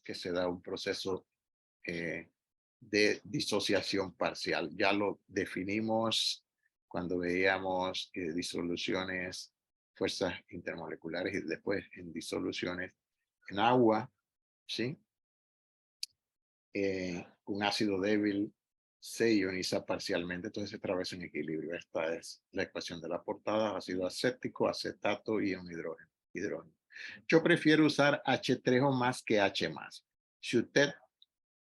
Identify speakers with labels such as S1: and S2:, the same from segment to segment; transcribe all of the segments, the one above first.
S1: que se da un proceso de disociación parcial. Ya lo definimos cuando veíamos disoluciones, fuerzas intermoleculares y después en disoluciones en agua, ¿sí? Un ácido débil se ioniza parcialmente, entonces se traduce en equilibrio. Esta es la ecuación de la portada: ácido acético, acetato y un hidrógeno. Yo prefiero usar H3O más que H más. Si usted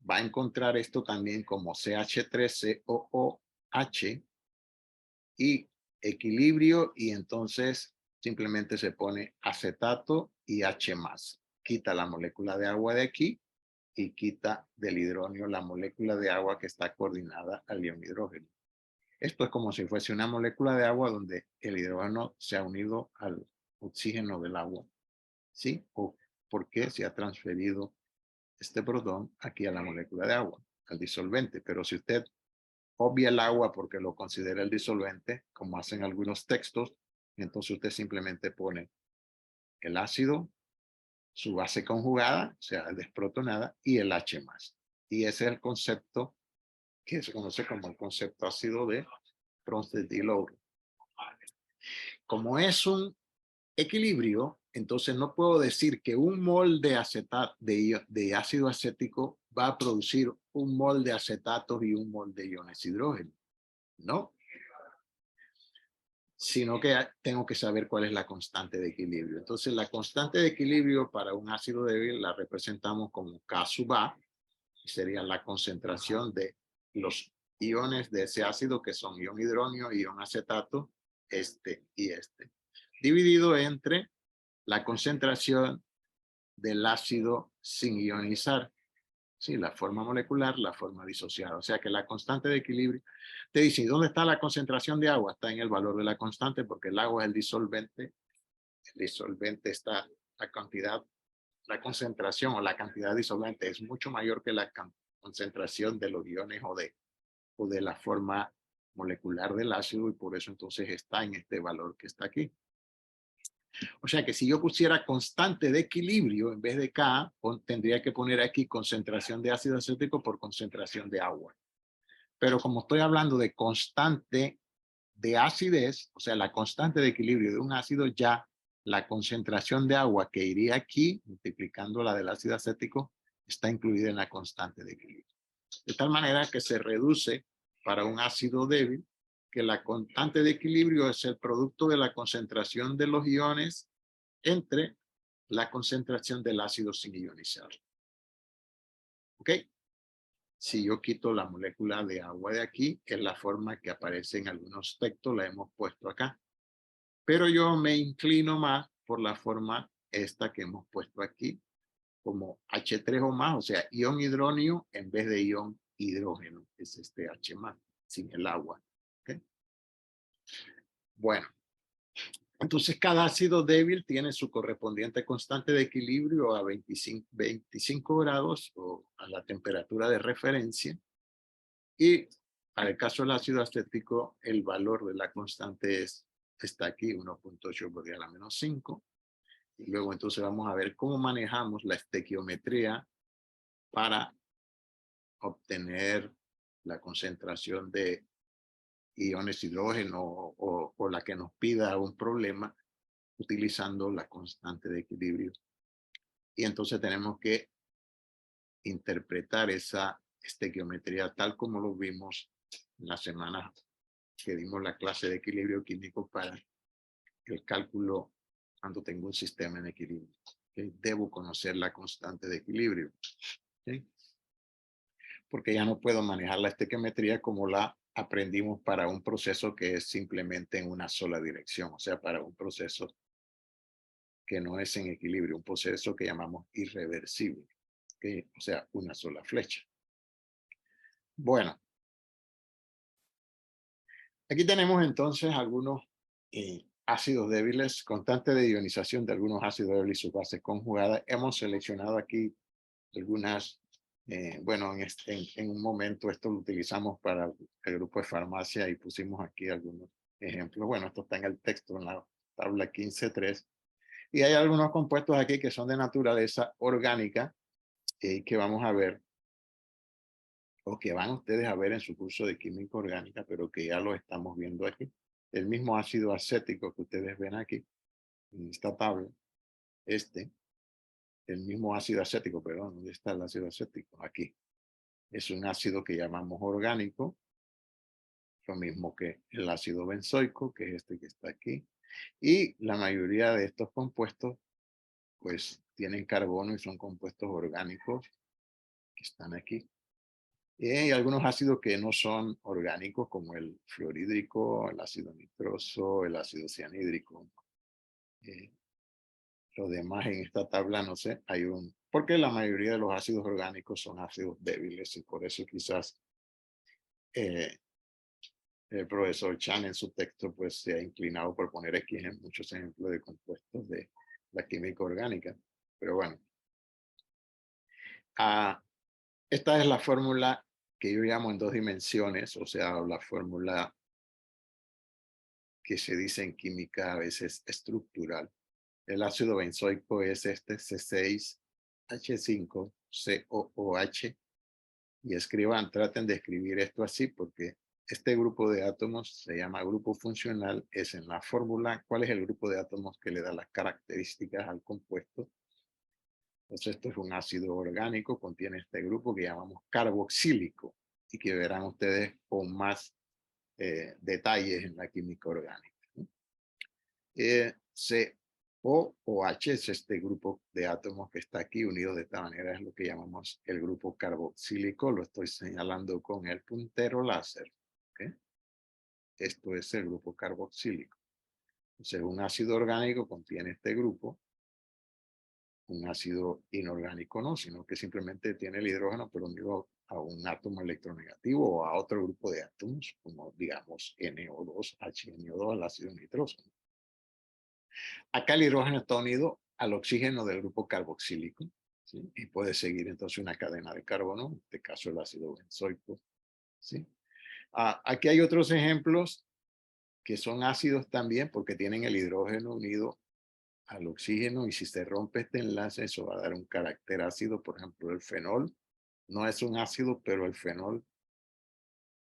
S1: va a encontrar esto también como CH3COOH y equilibrio, y entonces simplemente se pone acetato y H más. Quita la molécula de agua de aquí y quita del hidrógeno la molécula de agua que está coordinada al ion hidrógeno. Esto es como si fuese una molécula de agua donde el hidrógeno se ha unido al oxígeno del agua, ¿sí? O porque se ha transferido este protón aquí a la molécula de agua, al disolvente. Pero si usted obvia el agua porque lo considera el disolvente, como hacen algunos textos, entonces usted simplemente pone el ácido, su base conjugada, o sea, desprotonada, y el H más. Y ese es el concepto que se conoce como el concepto ácido de Bronsted-Lowry. Como es un equilibrio, entonces no puedo decir que un mol de de ácido acético va a producir un mol de acetatos y un mol de iones hidrógeno. No. Sino que tengo que saber cuál es la constante de equilibrio. Entonces, la constante de equilibrio para un ácido débil la representamos como K sub A, sería la concentración de los iones de ese ácido, que son ion hidrógeno, ion acetato, este y este, dividido entre la concentración del ácido sin ionizar. Sí, la forma molecular, la forma disociada. O sea que la constante de equilibrio te dice, ¿dónde está la concentración de agua? Está en el valor de la constante, porque el agua es el disolvente. El disolvente está la cantidad, la concentración o la cantidad de disolvente es mucho mayor que la concentración de los iones o de la forma molecular del ácido, y por eso entonces está en este valor que está aquí. O sea que si yo pusiera constante de equilibrio en vez de K, tendría que poner aquí concentración de ácido acético por concentración de agua. Pero como estoy hablando de constante de acidez, o sea, la constante de equilibrio de un ácido, ya la concentración de agua que iría aquí, multiplicando la del ácido acético, está incluida en la constante de equilibrio. De tal manera que se reduce para un ácido débil que la constante de equilibrio es el producto de la concentración de los iones entre la concentración del ácido sin ionizar. ¿Ok? Si yo quito la molécula de agua de aquí, que es la forma que aparece en algunos textos, la hemos puesto acá. Pero yo me inclino más por la forma esta que hemos puesto aquí, como H3O más, o sea, ion hidrógeno en vez de ion hidrógeno. Es este H más, sin el agua. ¿Okay? Bueno, entonces cada ácido débil tiene su correspondiente constante de equilibrio a 25 grados o a la temperatura de referencia. Y para el caso del ácido acético, el valor de la constante está aquí, 1.8 por 10 a la menos 5. Y luego entonces vamos a ver cómo manejamos la estequiometría para obtener la concentración de iones hidrógeno o la que nos pida un problema utilizando la constante de equilibrio. Y entonces tenemos que interpretar esa estequiometría tal como lo vimos en la semana que dimos la clase de equilibrio químico para el cálculo cuando tengo un sistema en equilibrio. ¿Okay? Debo conocer la constante de equilibrio. ¿Okay? Porque ya no puedo manejar la estequiometría como la aprendimos para un proceso que es simplemente en una sola dirección, o sea, para un proceso que no es en equilibrio, un proceso que llamamos irreversible, ¿okay? O sea, una sola flecha. Bueno, aquí tenemos entonces algunos ácidos débiles, constante de ionización de algunos ácidos débiles y sus bases conjugadas. Hemos seleccionado aquí algunas, bueno, en un momento esto lo utilizamos para el grupo de farmacia y pusimos aquí algunos ejemplos. Bueno, esto está en el texto, en la tabla 15.3. Y hay algunos compuestos aquí que son de naturaleza orgánica que vamos a ver, o que van ustedes a ver en su curso de química orgánica, pero que ya lo estamos viendo aquí. El mismo ácido acético que ustedes ven aquí, en esta tabla, el mismo ácido acético, perdón, ¿dónde está el ácido acético? Aquí. Es un ácido que llamamos orgánico, lo mismo que el ácido benzoico, que es este que está aquí. Y la mayoría de estos compuestos, pues, tienen carbono y son compuestos orgánicos que están aquí. Y hay algunos ácidos que no son orgánicos, como el fluorhídrico, el ácido nitroso, el ácido cianhídrico. Eh, Lo demás en esta tabla, no sé, porque la mayoría de los ácidos orgánicos son ácidos débiles y por eso quizás eh, el profesor Chan en su texto pues se ha inclinado por poner aquí muchos ejemplos de compuestos de la química orgánica. Pero bueno, ah, esta es la fórmula que yo llamo en dos dimensiones, o sea, la fórmula que se dice en química a veces estructural. El ácido benzoico es este C6H5COOH. Y traten de escribir esto así porque este grupo de átomos se llama grupo funcional. Es en la fórmula cuál es el grupo de átomos que le da las características al compuesto. Entonces esto es un ácido orgánico, contiene este grupo que llamamos carboxílico y que verán ustedes con más detalles en la química orgánica. COOH es este grupo de átomos que está aquí unido de esta manera, es lo que llamamos el grupo carboxílico. Lo estoy señalando con el puntero láser. ¿Okay? Esto es el grupo carboxílico. Entonces, un ácido orgánico contiene este grupo. Un ácido inorgánico no, sino que simplemente tiene el hidrógeno, pero unido a un átomo electronegativo o a otro grupo de átomos, como digamos NO2, HNO2, el ácido nitroso. Acá el hidrógeno está unido al oxígeno del grupo carboxílico, ¿sí? Y puede seguir entonces una cadena de carbono, en este caso el ácido benzoico, ¿sí? Aquí hay otros ejemplos que son ácidos también porque tienen el hidrógeno unido al oxígeno y si se rompe este enlace eso va a dar un carácter ácido. Por ejemplo, el fenol no es un ácido, pero el fenol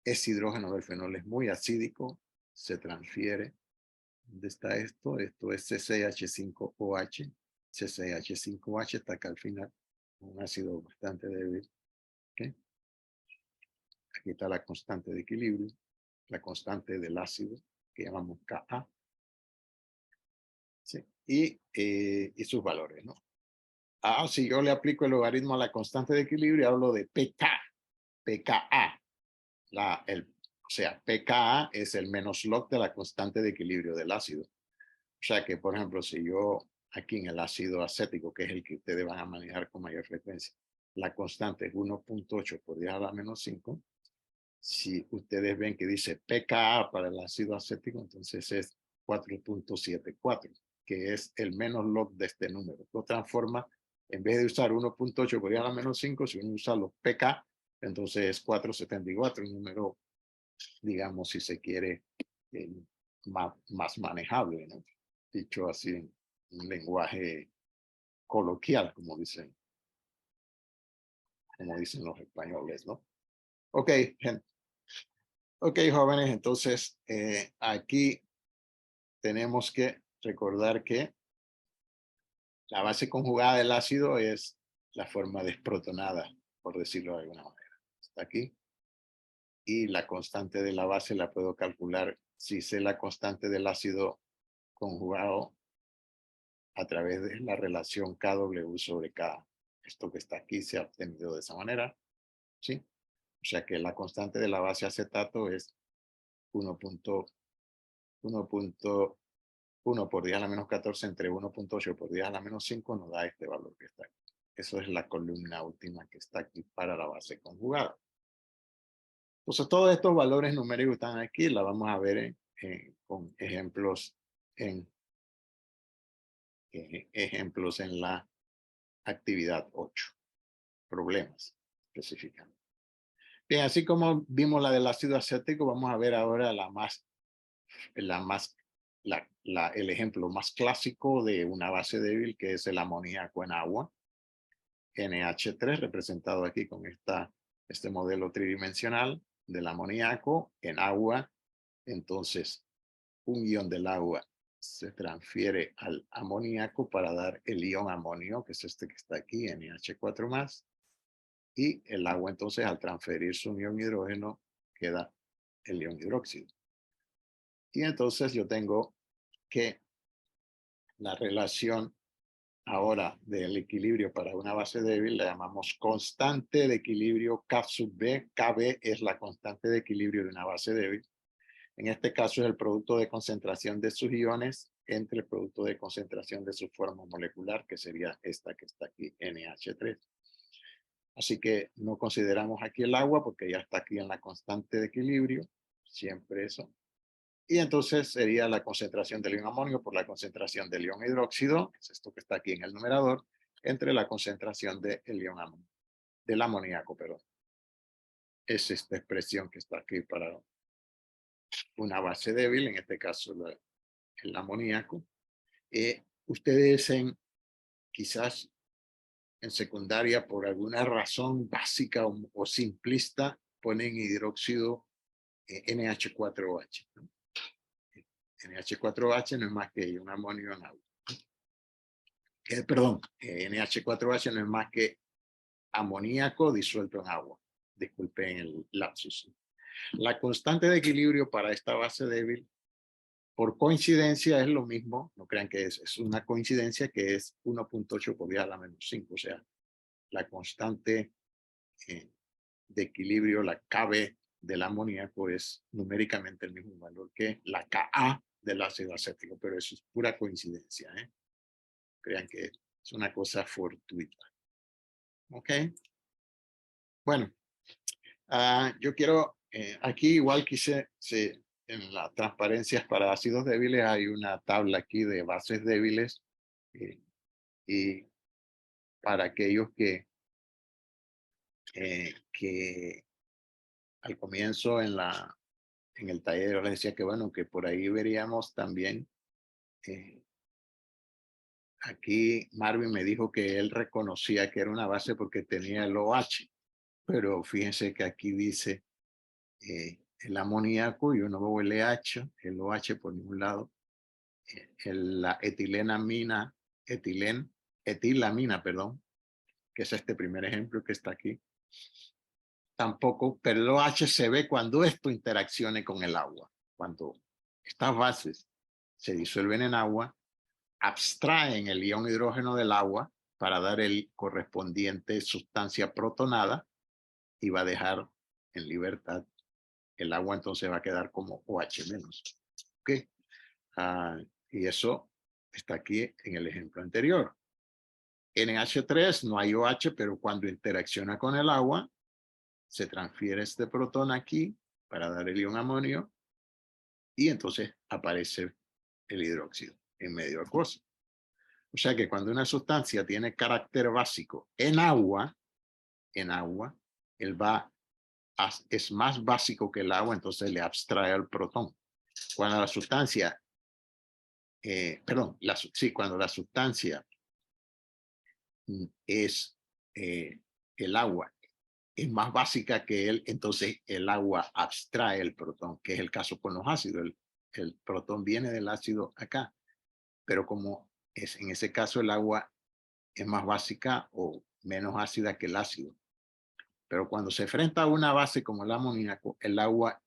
S1: es hidrógeno del fenol, es muy acídico, se transfiere. ¿Dónde está esto? Esto es CCH5OH. CCH5OH está acá al final, un ácido bastante débil. ¿Okay? Aquí está la constante de equilibrio, la constante del ácido, que llamamos Ka. ¿Sí? Y sus valores, ¿no? Si yo le aplico el logaritmo a la constante de equilibrio, hablo de pKa. O sea, pKa es el menos log de la constante de equilibrio del ácido. O sea que, por ejemplo, si yo aquí en el ácido acético, que es el que ustedes van a manejar con mayor frecuencia, la constante es 1.8 por 10 a la menos 5. Si ustedes ven que dice pKa para el ácido acético, entonces es 4.74, que es el menos log de este número. De otra forma, en vez de usar 1.8 por 10 a la menos 5, si uno usa los pK, entonces es 4.74, un número, digamos, si se quiere, eh, más manejable, ¿no? Dicho así en un lenguaje coloquial, como dicen los españoles, ¿no? Ok, gente. Ok, jóvenes, entonces aquí tenemos que recordar que la base conjugada del ácido es la forma desprotonada, por decirlo de alguna manera. Está aquí. Y la constante de la base la puedo calcular si sé la constante del ácido conjugado a través de la relación KW sobre K. Esto que está aquí se ha obtenido de esa manera, ¿sí? O sea que la constante de la base acetato es 1.1 por 10 a la menos 14 entre 1.8 por 10 a la menos 5 nos da este valor que está aquí. Eso es la columna última que está aquí para la base conjugada. Entonces todos estos valores numéricos están aquí, la vamos a ver con ejemplos en la actividad 8. Problemas específicamente. Bien, así como vimos la del ácido acético, vamos a ver ahora el ejemplo más clásico de una base débil, que es el amoníaco en agua. NH3 representado aquí con este modelo tridimensional del amoníaco en agua. Entonces, un ion del agua se transfiere al amoníaco para dar el ion amonio, que es este que está aquí, NH4+. Y el agua entonces al transferir su ion hidrógeno queda el ion hidróxido. Y entonces yo tengo que la relación ahora del equilibrio para una base débil la llamamos constante de equilibrio K sub B. KB es la constante de equilibrio de una base débil. En este caso es el producto de concentración de sus iones entre el producto de concentración de su forma molecular, que sería esta que está aquí, NH3. Así que no consideramos aquí el agua porque ya está aquí en la constante de equilibrio, siempre eso. Y entonces sería la concentración del ion amonio por la concentración del ion hidróxido, que es esto que está aquí en el numerador, entre la concentración del ion amonio, del amoníaco, perdón. Es esta expresión que está aquí para una base débil, en este caso el amoníaco. Ustedes quizás en secundaria, por alguna razón básica o simplista, ponen hidróxido NH4OH, ¿no? NH4OH no es más que un amonio en agua. Perdón, NH4OH no es más que amoníaco disuelto en agua. Disculpen el lapsus. La constante de equilibrio para esta base débil, por coincidencia, es lo mismo. No crean que es una coincidencia, que es 1.8 por 10 a la menos 5. O sea, la constante de equilibrio, la KB del amoníaco, es numéricamente el mismo valor que la Ka del ácido acético, pero eso es pura coincidencia. Crean que es una cosa fortuita. ¿Ok? Bueno, yo quiero, aquí igual quise, en las transparencias para ácidos débiles hay una tabla aquí de bases débiles y para aquellos que al comienzo en el taller yo les decía que bueno, que por ahí veríamos también, aquí Marvin me dijo que él reconocía que era una base porque tenía el OH, pero fíjense que aquí dice el amoníaco y uno veo el LH, el OH por ningún lado, la etilamina, perdón, que es este primer ejemplo que está aquí. Tampoco, pero el OH se ve cuando esto interaccione con el agua. Cuando estas bases se disuelven en agua, abstraen el ion hidrógeno del agua para dar el correspondiente sustancia protonada y va a dejar en libertad el agua, entonces va a quedar como OH menos. ¿Ok? Y eso está aquí en el ejemplo anterior. NH3 no hay OH, pero cuando interacciona con el agua, se transfiere este protón aquí para dar el ion amonio y entonces aparece el hidróxido en medio acuoso. O sea que cuando una sustancia tiene carácter básico en agua, él es más básico que el agua, entonces le abstrae el protón. Cuando la sustancia, cuando la sustancia es el agua, es más básica que él, entonces el agua abstrae el protón, que es el caso con los ácidos. El protón viene del ácido acá, pero como en ese caso el agua es más básica o menos ácida que el ácido. Pero cuando se enfrenta a una base como el amoníaco, el agua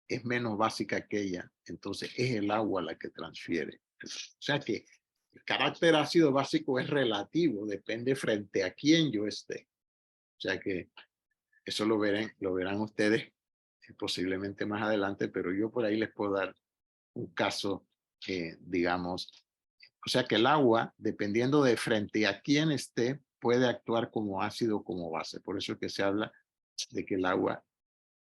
S1: es menos básica que ella, entonces es el agua la que transfiere. O sea que el carácter ácido básico es relativo, depende frente a quién yo esté. O sea que eso lo verán ustedes posiblemente más adelante, pero yo por ahí les puedo dar un caso, digamos, o sea que el agua, dependiendo de frente a quién esté, puede actuar como ácido o como base. Por eso es que se habla de que el agua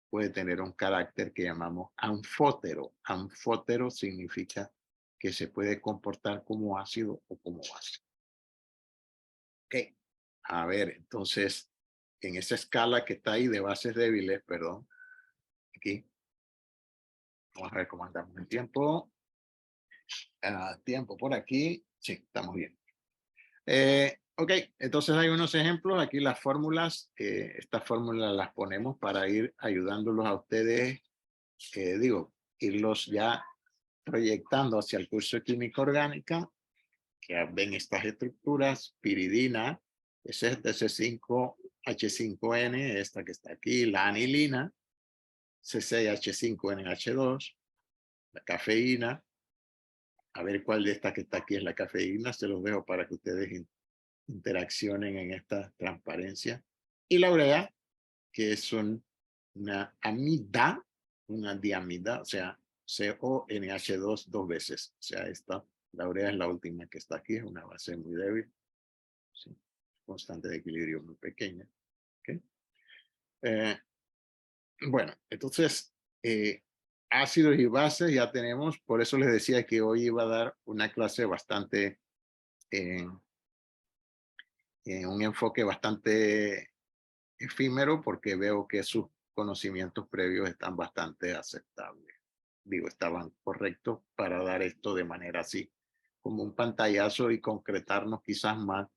S1: puede tener un carácter que llamamos anfótero. Anfótero significa que se puede comportar como ácido o como base. Ok, a ver, entonces, en esa escala que está ahí de bases débiles, perdón, aquí, vamos a ver cómo andamos en tiempo. Tiempo por aquí, sí, estamos bien. Ok, entonces hay unos ejemplos. Aquí las fórmulas, estas fórmulas las ponemos para ir ayudándolos a ustedes, irlos ya proyectando hacia el curso de química orgánica, que ven estas estructuras: piridina, es este C5H5N, esta que está aquí, la anilina, C6H5NH2, la cafeína. A ver cuál de estas que está aquí es la cafeína, se los dejo para que ustedes interaccionen en esta transparencia. Y la urea, que es una amida, una diamida, o sea, CONH2 dos veces. O sea, la urea es la última que está aquí, es una base muy débil, ¿sí? Constante de equilibrio muy pequeña. ¿Okay? Bueno, entonces, ácidos y bases ya tenemos. Por eso les decía que hoy iba a dar una clase bastante, un enfoque bastante efímero, porque veo que sus conocimientos previos están bastante aceptables. Estaban correctos para dar esto de manera así, como un pantallazo, y concretarnos quizás más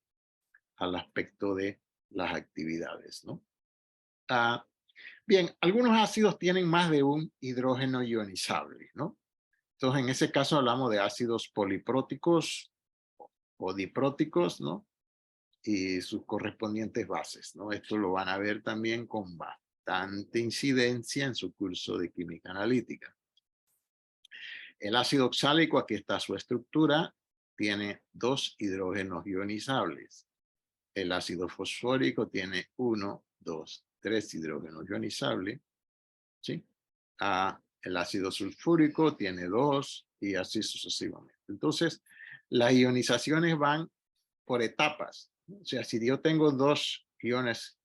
S1: al aspecto de las actividades, ¿no? Bien, algunos ácidos tienen más de un hidrógeno ionizable, ¿no? Entonces, en ese caso hablamos de ácidos polipróticos o dipróticos, ¿no? Y sus correspondientes bases, ¿no? Esto lo van a ver también con bastante incidencia en su curso de química analítica. El ácido oxálico, aquí está su estructura, tiene 2 hidrógenos ionizables. El ácido fosfórico tiene 1, 2, 3 hidrógenos ionizables, ¿sí? El ácido sulfúrico tiene 2 y así sucesivamente. Entonces, las ionizaciones van por etapas. O sea, si yo tengo 2 iones,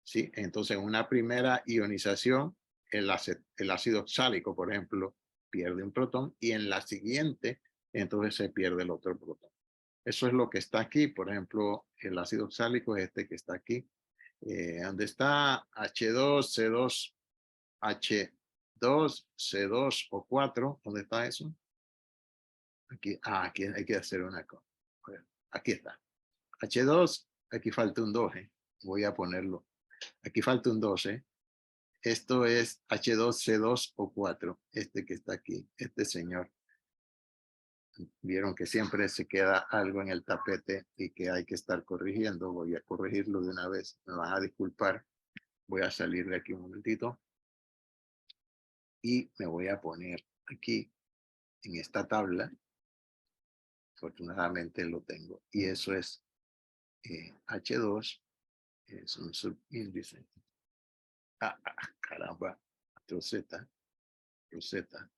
S1: ¿sí? Entonces, en una primera ionización, el ácido oxálico, por ejemplo, pierde un protón, y en la siguiente, entonces se pierde el otro protón. Eso es lo que está aquí. Por ejemplo, el ácido oxálico es este que está aquí. Donde está H2, C2, H2, C2 o 4, ¿dónde está eso? Aquí, aquí hay que hacer una cosa. Aquí está. H2, aquí falta un 2, voy a ponerlo. Aquí falta un 2, Esto es H2, C2 o 4, este que está aquí, este señor. Vieron que siempre se queda algo en el tapete y que hay que estar corrigiendo. Voy a corregirlo de una vez. Me van a disculpar. Voy a salir de aquí un momentito y me voy a poner aquí en esta tabla. Afortunadamente lo tengo. Y eso es H2, es un subíndice. Caramba, roseta, roseta.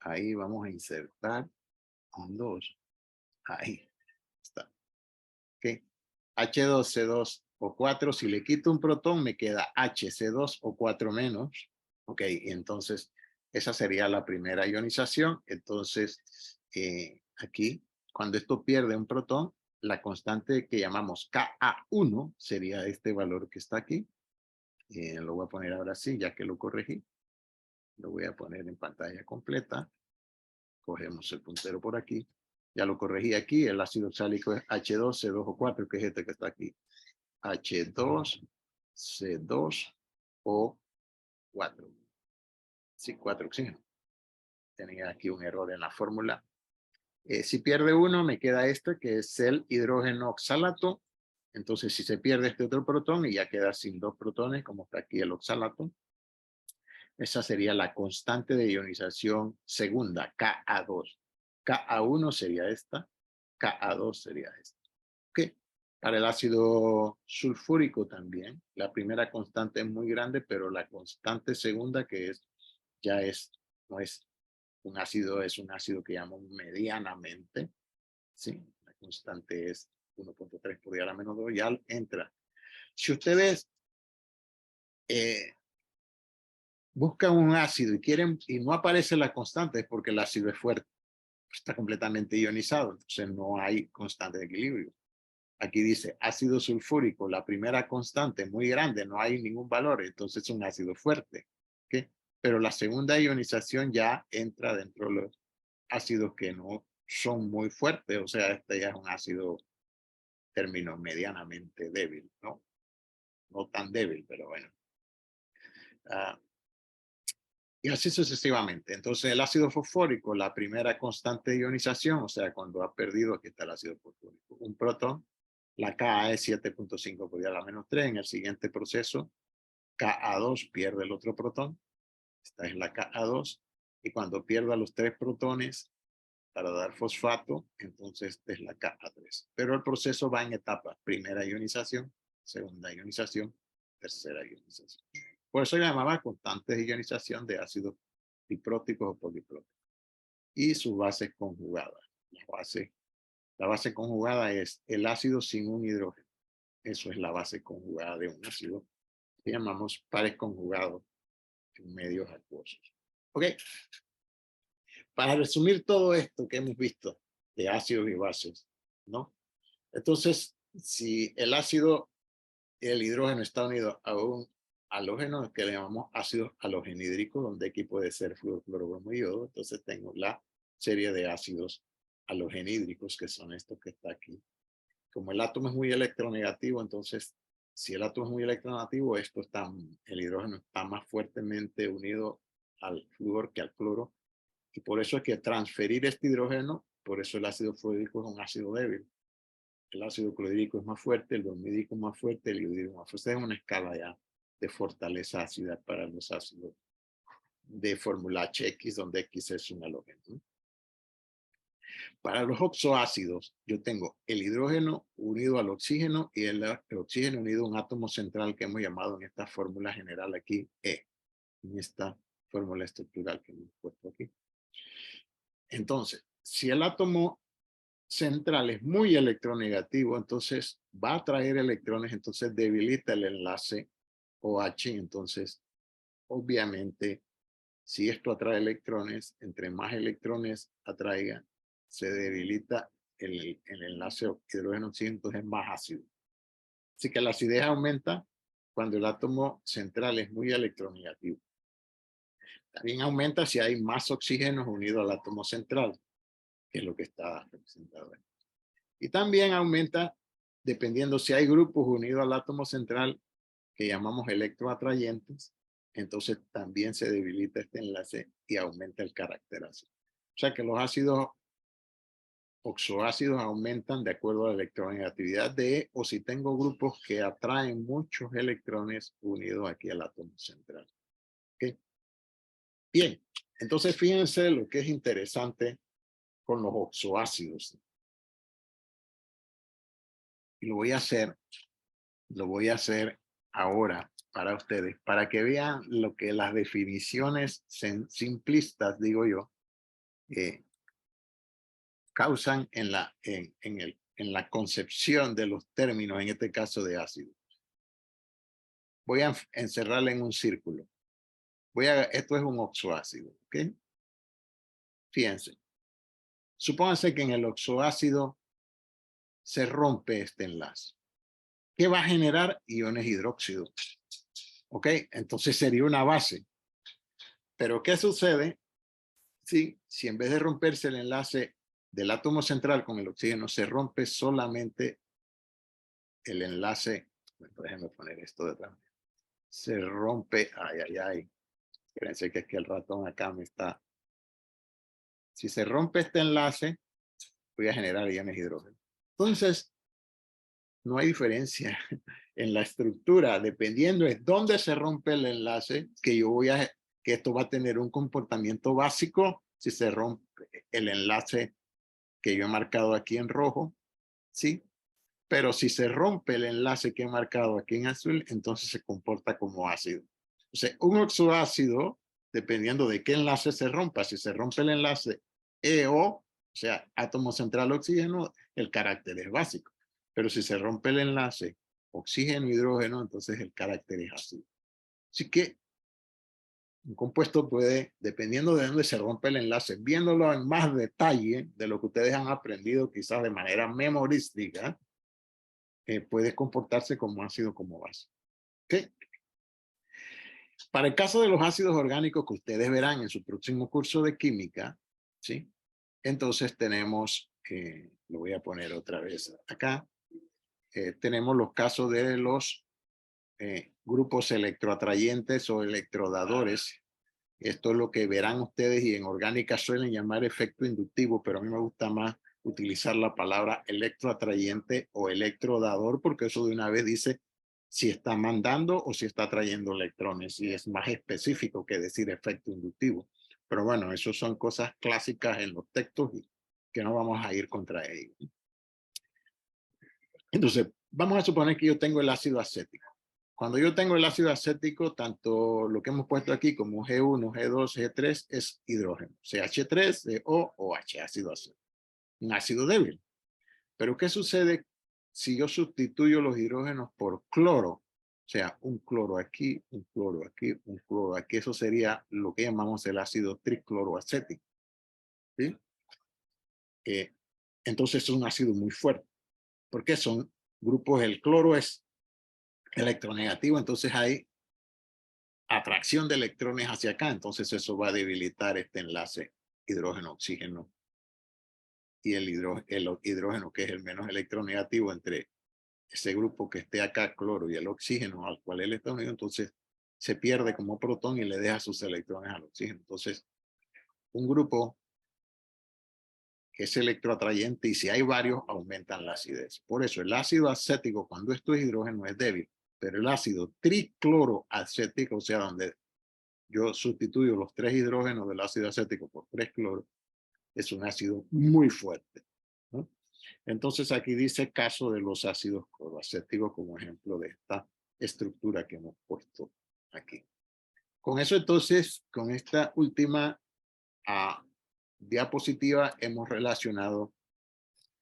S1: Ahí vamos a insertar un 2. Ahí está. ¿Ok? H2C2 o 4. Si le quito un protón, me queda HC2 o 4 menos. Ok, entonces esa sería la primera ionización. Entonces, aquí, cuando esto pierde un protón, la constante que llamamos Ka1 sería este valor que está aquí. Lo voy a poner ahora sí, ya que lo corregí. Lo voy a poner en pantalla completa. Cogemos el puntero por aquí. Ya lo corregí aquí. El ácido oxálico es H2, C2 o 4, que es este que está aquí. H2, C2 o 4. Sí, 4 oxígenos. Tenía aquí un error en la fórmula. Si pierde uno, me queda este, que es el hidrógeno oxalato. Entonces, si se pierde este otro protón, y ya queda sin 2 protones, como está aquí el oxalato, esa sería la constante de ionización segunda, Ka2. Ka1 sería esta, Ka2 sería esta. ¿Ok? Para el ácido sulfúrico también, la primera constante es muy grande, pero la constante segunda, que no es un ácido, es un ácido que llamamos medianamente, ¿sí? La constante es 1.3 por 10⁻², ya entra. Si ustedes buscan un ácido y no aparece la constante, es porque el ácido es fuerte, está completamente ionizado, entonces no hay constante de equilibrio. Aquí dice ácido sulfúrico, la primera constante muy grande, no hay ningún valor, entonces es un ácido fuerte. ¿Okay? Pero la segunda ionización ya entra dentro de los ácidos que no son muy fuertes, o sea, este ya es un ácido término medianamente débil, ¿no? No tan débil, pero bueno. Ah, y así sucesivamente. Entonces, el ácido fosfórico, la primera constante de ionización, o sea, cuando ha perdido, aquí está el ácido fosfórico, un protón, la Ka es 7.5 por 10 a la menos 3. En el siguiente proceso, Ka2 pierde el otro protón. Esta es la Ka2. Y cuando pierda los 3 protones para dar fosfato, entonces esta es la Ka3. Pero el proceso va en etapas. Primera ionización, segunda ionización, tercera ionización. Por eso llamaba constantes de ionización de ácidos dipróticos o polipróticos. Y sus bases conjugadas. La base conjugada es el ácido sin un hidrógeno. Eso es la base conjugada de un ácido que llamamos pares conjugados en medios acuosos. Ok. Para resumir todo esto que hemos visto de ácidos y bases, ¿no? Entonces, si el ácido y el hidrógeno está unido a un halógeno que le llamamos ácido halogenhídrico, donde aquí puede ser flúor, cloro, bromo y yodo, entonces tengo la serie de ácidos halogenhídricos, que son estos que está aquí. Como el átomo es muy electronegativo, entonces, si el átomo es muy electronegativo, el hidrógeno está más fuertemente unido al flúor que al cloro, y por eso es que transferir este hidrógeno, por eso el ácido fluorhídrico es un ácido débil. El ácido clorhídrico es más fuerte, el bromídrico es más fuerte, el iodídrico es más fuerte. Es una escala ya de fortaleza ácida para los ácidos de fórmula HX, donde X es un halógeno, ¿no? Para los oxoácidos, yo tengo el hidrógeno unido al oxígeno y el oxígeno unido a un átomo central que hemos llamado en esta fórmula general aquí E, en esta fórmula estructural que hemos puesto aquí. Entonces, si el átomo central es muy electronegativo, entonces va a atraer electrones, entonces debilita el enlace OH, entonces obviamente si esto atrae electrones, entre más electrones atraiga, se debilita el enlace hidrógeno-oxígeno, entonces es más ácido. Así que la acidez aumenta cuando el átomo central es muy electronegativo. También aumenta si hay más oxígenos unidos al átomo central, que es lo que está representado ahí. Y también aumenta dependiendo si hay grupos unidos al átomo central que llamamos electroatrayentes, entonces también se debilita este enlace y aumenta el carácter ácido. O sea que los ácidos oxoácidos aumentan de acuerdo a la electronegatividad de E, o si tengo grupos que atraen muchos electrones unidos aquí al átomo central. ¿Okay? Bien, entonces fíjense lo que es interesante con los oxoácidos. Y lo voy a hacer ahora para ustedes, para que vean lo que las definiciones simplistas, digo yo, causan en la concepción de los términos, en este caso de ácido. Voy a encerrarla en un círculo. Esto es un oxoácido, ¿ok? Fíjense. Supónganse que en el oxoácido se rompe este enlace. ¿Qué va a generar? Iones hidróxido. ¿Ok? Entonces sería una base. Pero ¿qué sucede si en vez de romperse el enlace del átomo central con el oxígeno, se rompe solamente el enlace? Bueno, déjenme poner esto detrás. Se rompe, ay. Fíjense que es que el ratón acá me está. Si se rompe este enlace, voy a generar iones hidrógeno. Entonces, no hay diferencia en la estructura, dependiendo de dónde se rompe el enlace, que esto va a tener un comportamiento básico si se rompe el enlace que yo he marcado aquí en rojo, ¿sí? Pero si se rompe el enlace que he marcado aquí en azul, entonces se comporta como ácido. O sea, un oxoácido, dependiendo de qué enlace se rompa, si se rompe el enlace EO, o sea, átomo central oxígeno, el carácter es básico. Pero si se rompe el enlace oxígeno-hidrógeno, entonces el carácter es ácido. Así que un compuesto puede, dependiendo de dónde se rompe el enlace, viéndolo en más detalle de lo que ustedes han aprendido quizás de manera memorística, puede comportarse como ácido como base. ¿Okay? Para el caso de los ácidos orgánicos que ustedes verán en su próximo curso de química, ¿sí? Entonces tenemos, lo voy a poner otra vez acá, tenemos los casos de los grupos electroatrayentes o electrodadores. Esto es lo que verán ustedes y en orgánica suelen llamar efecto inductivo, pero a mí me gusta más utilizar la palabra electroatrayente o electrodador porque eso de una vez dice si está mandando o si está trayendo electrones y es más específico que decir efecto inductivo. Pero bueno, eso son cosas clásicas en los textos y que no vamos a ir contra ellos. Entonces, vamos a suponer que yo tengo el ácido acético. Cuando yo tengo el ácido acético, tanto lo que hemos puesto aquí como G1, G2, G3 es hidrógeno, CH3, CO o H, ácido acético. Un ácido débil. Pero ¿qué sucede si yo sustituyo los hidrógenos por cloro? O sea, un cloro aquí, un cloro aquí, un cloro aquí. Eso sería lo que llamamos el ácido tricloroacético. ¿Sí? Entonces es un ácido muy fuerte. Porque son grupos, el cloro es electronegativo, entonces hay atracción de electrones hacia acá, entonces eso va a debilitar este enlace hidrógeno-oxígeno y el hidrógeno que es el menos electronegativo entre ese grupo que esté acá, cloro, y el oxígeno al cual él está unido, entonces se pierde como protón y le deja sus electrones al oxígeno. Entonces, un grupo que es electroatrayente y si hay varios aumentan la acidez. Por eso el ácido acético cuando esto es hidrógeno es débil, pero el ácido tricloroacético, o sea, donde yo sustituyo los 3 hidrógenos del ácido acético por 3 cloro, es un ácido muy fuerte, ¿no? Entonces aquí dice caso de los ácidos cloroacéticos como ejemplo de esta estructura que hemos puesto aquí. Con eso entonces, con esta última diapositiva hemos relacionado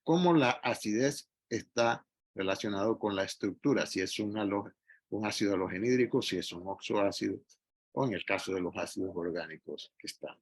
S1: cómo la acidez está relacionado con la estructura, si es un ácido halogenhídrico, si es un oxoácido, o en el caso de los ácidos orgánicos que están